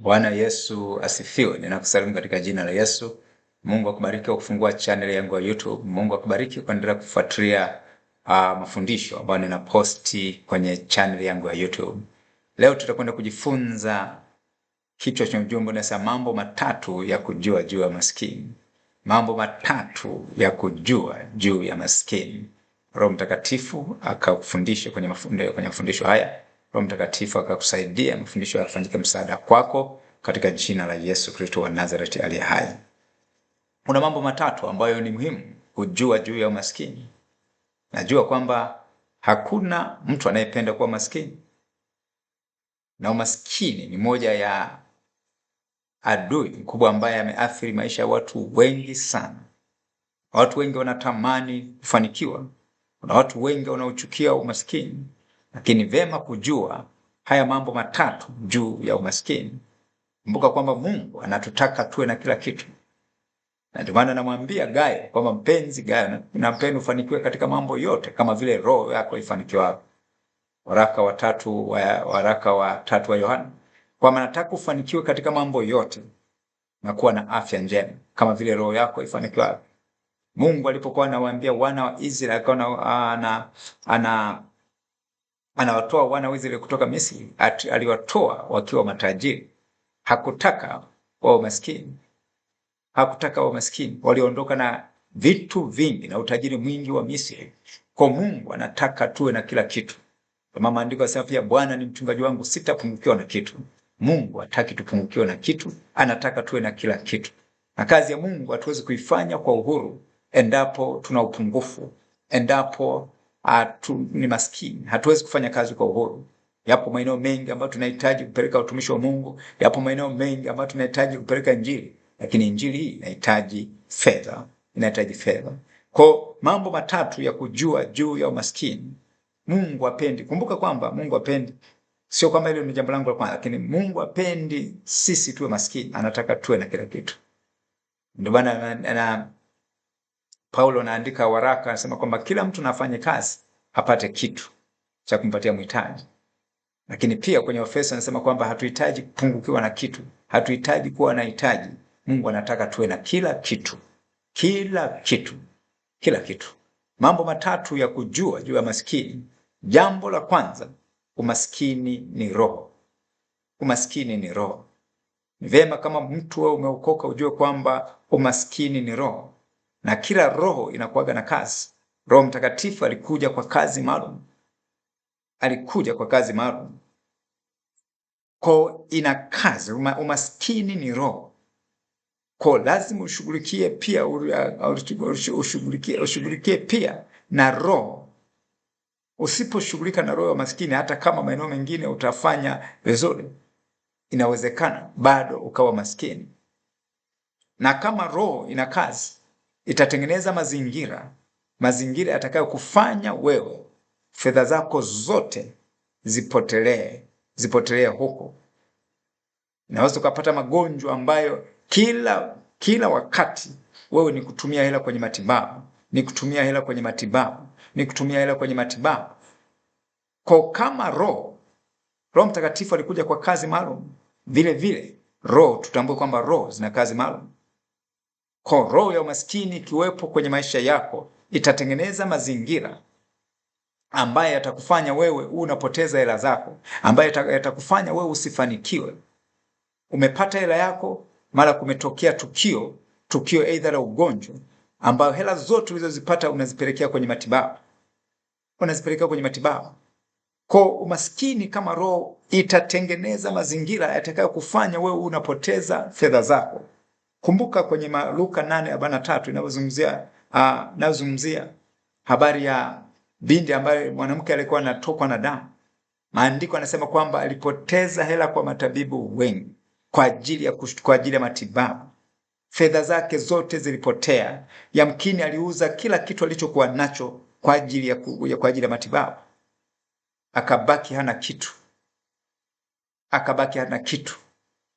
Bwana Yesu asifiwe. Ninakusalimu katika jina la Yesu. Mungu akubariki kwa kufungua channel yangu ya YouTube. Mungu akubariki kuendelea kufuatilia mafundisho ambayo ninaposti kwenye channel yangu ya YouTube. Leo tutakwenda kujifunza kichwa cha ujumbe unasema mambo matatu ya kujua juu ya maskini. Mambo matatu ya kujua juu ya maskini. Roho Mtakatifu akakufundisha kwenye mafundisho haya. Roho Mtakatifu akakusaidia mafundisho yafanyike msaada kwako katika jina la Yesu Kristo wa Nazareti aliye hai. Kuna mambo matatu ambayo ni muhimu kujua juu ya umaskini. Najua kwamba hakuna mtu anayependa kuwa maskini. Na umaskini ni moja ya adui mkubwa ambaye ameathiri maisha ya watu wengi sana. Watu wengi wanatamani kufanikiwa. Kuna watu wengi wanaochukia umaskini. Lakini vema kujua haya mambo matatu juu ya umaskini. Kumbuka kwamba Mungu anatutaka tuwe na kila kitu. Na ndio maana namwambia Gayo kwamba mpenzi Gayo, napenda ufanikiwe katika mambo yote kama vile roho yako ifanikiwa. Waraka wa tatu wa Yohana. Kwamba nataka ufanikiwe katika mambo yote na kuwa na afya njema kama vile roho yako ifanikiwa. Mungu alipokuwa anawaambia wana wa Israeli anawatoa wana wa Israeli kutoka Misri, aliwatoa wakiwa matajiri. Hakutaka wao maskini. Hakutaka wao maskini. Waliondoka na vitu vingi na utajiri mwingi wa Misri. Kwa Mungu anataka tuwe na kila kitu. Kama maandiko yanasema pia Bwana ni mchungaji wangu sitapungukiwa na kitu. Mungu hataki tupungukiwe na kitu, anataka tuwe na kila kitu. Na kazi ya Mungu hatuwezi kuifanya kwa uhuru endapo tuna upungufu, endapo ni maskini. Hatuwezi kufanya kazi kwa uhuru. Yapo maeneo mengi ambayo tunahitaji kupeleka utumishi wa Mungu, yapo maeneo mengi ambayo tunahitaji kupeleka injili, lakini injili hii inahitaji fedha, Kwa mambo matatu ya kujua juu ya umaskini. Mungu hapendi. Kumbuka kwamba Mungu hapendi. Sio kwamba hilo ni jambo langu la kwanza, lakini Mungu hapendi sisi tuwe maskini, anataka tuwe na kila kitu. Ndio maana Paulo anaandika waraka anasema kwamba kila mtu afanye kazi apate kitu cha kumpatia mhitaji. Lakini pia kwenye Efeso anasema kwamba hatuhitaji kupungukiwa na kitu, hatuhitaji kuwa na hitaji. Mungu anataka tuwe na kila kitu. Kila kitu. Kila kitu. Mambo matatu ya kujua juu ya maskini. Jambo la kwanza, umaskini ni roho. Umaskini ni roho. Ni vema kama mtu wewe umeokoka ujue kwamba umaskini ni roho. Na kila roho inakuwaga na kazi. Roho Mtakatifu alikuja kwa kazi maalum. Alikuja kwa kazi maalum. Kwa ina kazi, umaskini ni roho. Kwa lazima ushughulikie pia na roho. Usiposhughulika na roho ya maskini, hata kama maeneo mengine utafanya vizuri, inawezekana bado ukawa maskini. Na kama roho ina kazi, itatengeneza mazingira yatakayo kufanya wewe fedha zako zote zipotelee huko. Unaweza ukapata magonjwa ambayo kila wakati wewe ni kutumia hela kwenye matibabu, Kwa kama Roho Mtakatifu alikuja kwa kazi maalum, vile roho tutambue kwamba roho zina kazi maalum. Kwa roho ya umaskini ikiwepo kwenye maisha yako, itatengeneza mazingira ambaye yatakufanya wewe unapoteza hela zako, ambaye yatakufanya wewe usifanikiwe. Umepata hela yako, mara kumetokea tukio aidha la ugonjwa, ambayo hela zote ulizozipata unazipelekea kwenye matibabu. Kwa umaskini kama roho itatengeneza mazingira yatakayo kufanya wewe unapoteza fedha zako. Kumbuka kwenye Luka 8:43 inazungumzia habari ya binti ambaye mwanamke alikuwa anatokwa na damu. Maandiko yanasema kwamba alipoteza hela kwa matabibu wengi kwa ajili ya matibabu. Fedha zake zote zilipotea. Yamkini aliuza kila kitu alichokuwa nacho kwa ajili ya matibabu. Akabaki hana kitu.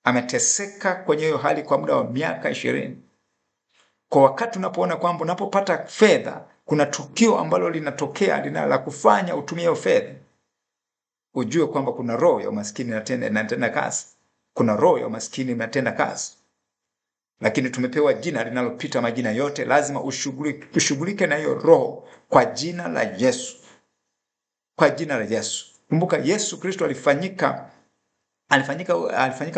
Ameteseka kwenye hiyo hali kwa muda wa miaka 20. Kwa wakati unapoona kwamba unapopata fedha, kuna tukio ambalo linatokea la kufanya utumie fedha, ujue kwamba kuna roho ya umaskini inatenda kazi. kuna roho ya umaskini inatenda kazi. Lakini tumepewa jina linalopita majina yote, lazima ushughulike na hiyo roho kwa jina la Yesu. Kwa jina la Yesu. Kumbuka Yesu Kristo alifanyika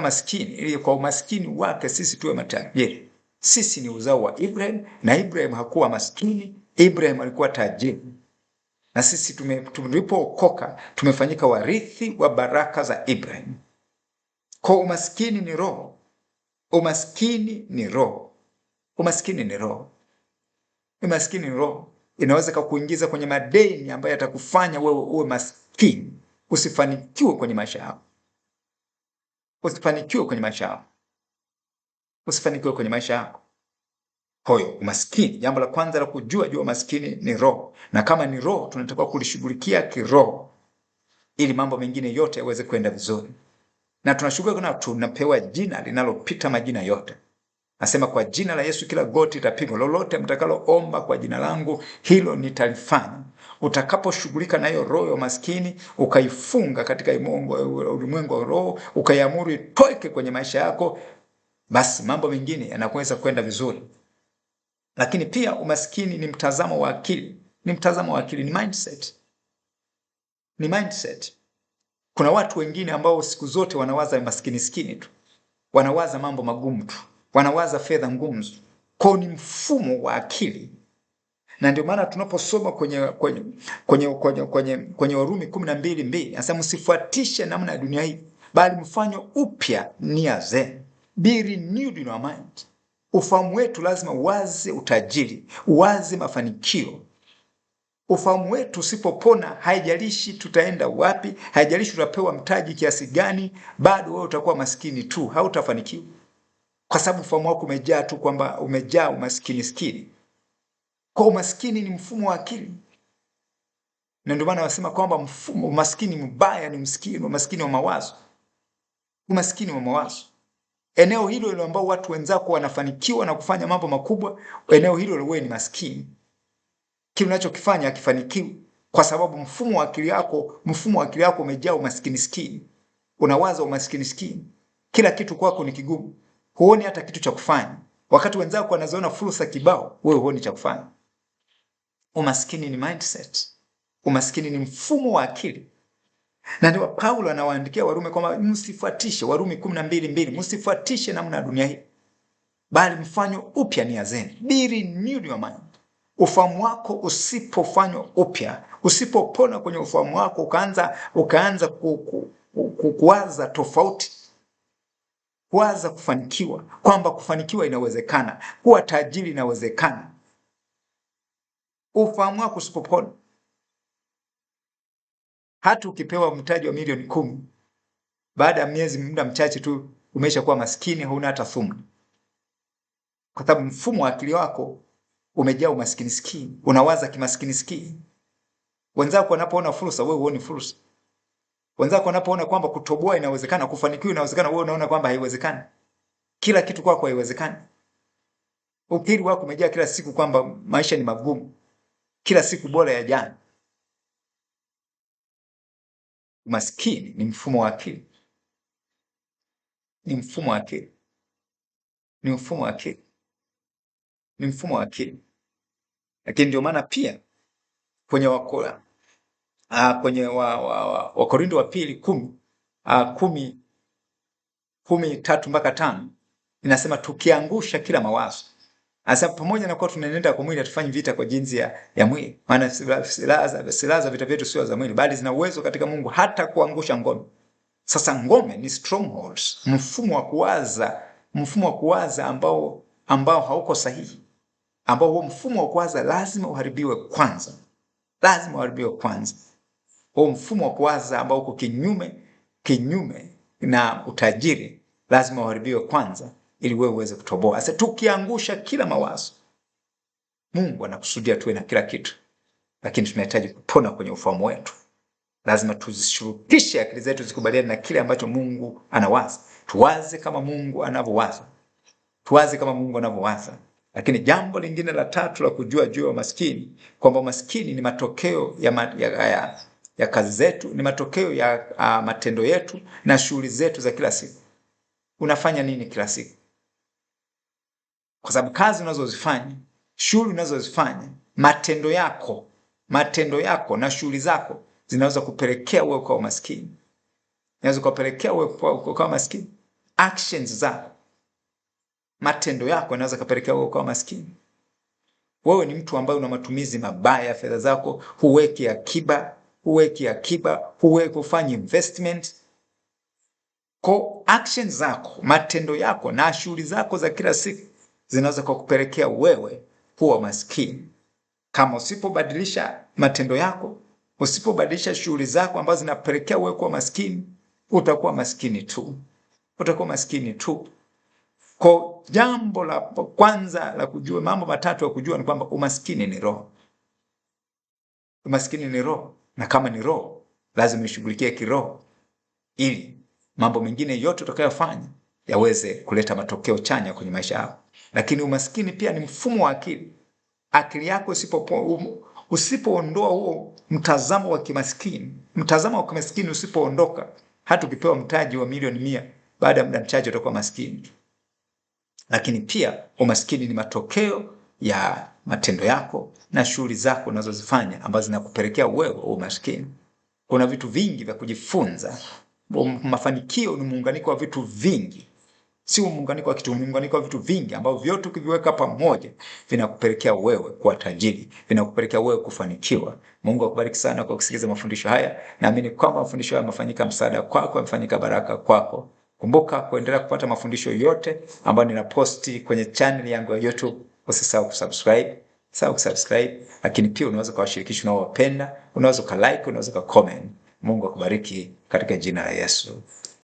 maskini ili kwa umaskini wake sisi tuwe matajiri. Sisi ni uzao wa Ibrahim, na Ibrahim hakuwa maskini, Ibrahim alikuwa tajiri. Na sisi tulipookoka tumefanyika warithi wa baraka za Ibrahim. Kwa umaskini ni roho. Umaskini ni roho. Umaskini ni roho. Umaskini ni roho. Inaweza kukuingiza kwenye madeni ambayo yatakufanya wewe uwe maskini, usifanikiwe kwenye maisha yako. Usifanikiwe kwenye maisha yako. Usifanikiwe kwenye maisha yako. Hoyo umaskini, jambo la kwanza la kujua juu umaskini ni roho. Na kama ni roho, tunatakiwa kulishughulikia kiroho ili mambo mengine yote yaweze kwenda vizuri. Na tunashughulika tunapewa jina linalopita majina yote. Nasema kwa jina la Yesu kila goti litapigwa, lolote mtakaloomba kwa jina langu hilo nitalifanya. Utakaposhughulika na hiyo roho ya umaskini, ukaifunga katika ulimwengu wa roho, ukaiamuru itoke kwenye maisha yako, basi mambo mengine yanaweza kwenda vizuri. Lakini pia umaskini ni mtazamo wa akili. Ni mtazamo wa akili, ni mindset. Ni mindset. Kuna watu wengine ambao siku zote wanawaza maskini tu. Wanawaza mambo magumu tu. Wanawaza fedha ngumu. Kwa ni mfumo wa akili. Na ndio maana tunaposoma kwenye Warumi 12:2, anasema msifuatishe namna ya dunia hii, bali mfanywe upya nia zenu. Be renewed in your mind. Ufahamu wetu lazima uwaze utajiri, uwaze mafanikio. Ufahamu wetu usipopona, haijalishi tutaenda wapi, haijalishi tutapewa mtaji kiasi gani, bado wewe utakuwa maskini tu, hautafanikiwa. Kwa sababu ufahamu wako umejaa tu kwamba umejaa umaskini. Kwa umaskini ni mfumo wa akili. Na ndio maana wasema kwamba umaskini mbaya ni umaskini wa mawazo. Umaskini wa mawazo. Eneo hilo ile ambao watu wenzako wanafanikiwa na kufanya mambo makubwa, eneo hilo wewe ni maskini. Kile unachokifanya hakifanikiwi kwa sababu mfumo wa akili yako umejaa umaskini. Unawaza umaskini. Kila kitu kwako ni kigumu. Huoni hata kitu cha kufanya. Wakati wenzako wanaziona fursa kibao, wewe huoni cha kufanya. Umaskini ni mindset. Umaskini ni mfumo wa akili. Na ndio Paulo anawaandikia Warumi kwamba msifuatishe, Warumi 12:2, msifuatishe namna ya dunia hii, bali mfanywe upya nia zenu. Be renewed your mind. Ufahamu wako usipofanywa upya, usipopona kwenye ufahamu wako, ukaanza kuwaza tofauti, kuwaza kufanikiwa, kwamba kufanikiwa inawezekana, kuwa tajiri inawezekana. Ufahamu wako usipopona, hata ukipewa mtaji wa milioni 10, baada ya miezi muda mchache tu umeshakuwa maskini, huna hata thumni. Kwa sababu mfumo wa akili wako umejaa umaskini. Unawaza kimaskini. Wenzako wanapoona fursa, wewe huoni fursa. Wenzako wanapoona kwamba kutoboa inawezekana, kufanikiwa inawezekana, wewe unaona kwamba haiwezekani. Kila kitu kwako haiwezekani. Ukiri wako umejaa kila siku kwamba maisha ni magumu. Kila siku bora ya jana. Umaskini ni mfumo wa akili. Ni mfumo wa akili. Ni mfumo wa akili. Ni mfumo wa akili. Lakini ndio maana pia kwenye Wakorintho wa pili 10:3-5 inasema tukiangusha kila mawazo. Asa pamoja na kuwa tunaenenda kwa mwili, hatufanyi vita kwa jinsi ya mwili. Maana silaha za vita vyetu sio za mwili, bali zina uwezo katika Mungu hata kuangusha ngome. Sasa ngome ni strongholds, mfumo wa kuwaza ambao hauko sahihi. Ambao huo mfumo wa kuwaza lazima uharibiwe kwanza. Huo mfumo wa kuwaza ambao uko kinyume na utajiri lazima uharibiwe kwanza ili wewe uweze kutoboa. Sasa tukiangusha kila mawazo, Mungu anakusudia tuwe na kila kitu. Lakini tunahitaji kupona kwenye ufahamu wetu. Lazima tuzishurutishe akili zetu zikubaliane na kile ambacho Mungu anawaza. Tuwaze kama Mungu anavyowaza. Lakini jambo lingine la tatu la kujua juu ya umaskini, kwamba umaskini ni matokeo ya kazi zetu, ni matokeo ya matendo yetu na shughuli zetu za kila siku. unafanya nini kila siku? Kwa sababu kazi unazozifanya, shughuli unazozifanya, matendo yako na shughuli zako zinaweza kupelekea wewe kwa umaskini. Inaweza kupelekea wewe kwa umaskini. Actions zako, matendo yako yanaweza kupelekea wewe kwa umaskini. Wewe ni mtu ambaye una matumizi mabaya ya fedha zako, huweki akiba, hufanyi investment. Kwa actions zako, matendo yako na shughuli zako za kila siku zinaweza kukupelekea wewe kuwa maskini. Kama usipobadilisha matendo yako, usipobadilisha shughuli zako ambazo zinapelekea wewe kuwa maskini, utakuwa maskini tu. Kwa jambo la kwanza la kujua, mambo matatu ya kujua ni kwamba umaskini ni roho. Umaskini ni roho, na kama ni roho, lazima ishughulikie kiroho ili mambo mengine yote utakayofanya yaweze kuleta matokeo chanya kwenye maisha yako. Lakini umaskini pia ni mfumo wa akili. Akili yako usipoondoa huo mtazamo wa kimaskini, usipoondoka, hata ukipewa mtaji wa milioni 100, baada ya muda mchache utakuwa maskini. Lakini pia umaskini ni matokeo ya matendo yako na shughuli zako unazozifanya ambazo zinakupelekea wewe umaskini. Kuna vitu vingi vya kujifunza. Mafanikio ni muunganiko wa vitu vingi. Si muunganiko wa kitu, muunganiko wa vitu vingi ambavyo vyote ukiviweka pamoja vinakupelekea wewe kuwa tajiri, vinakupelekea wewe kufanikiwa. Mungu akubariki sana kwa kusikiliza mafundisho haya. Naamini kwamba mafundisho haya yamefanyika msaada kwako, yamefanyika baraka kwako. Kumbuka kuendelea kupata mafundisho yote ambayo ninaposti kwenye channel yangu ya YouTube. Usisahau kusubscribe, lakini pia unaweza kuwashirikisha na wapenda, unaweza kulike, unaweza kucomment. Mungu akubariki katika jina la Yesu.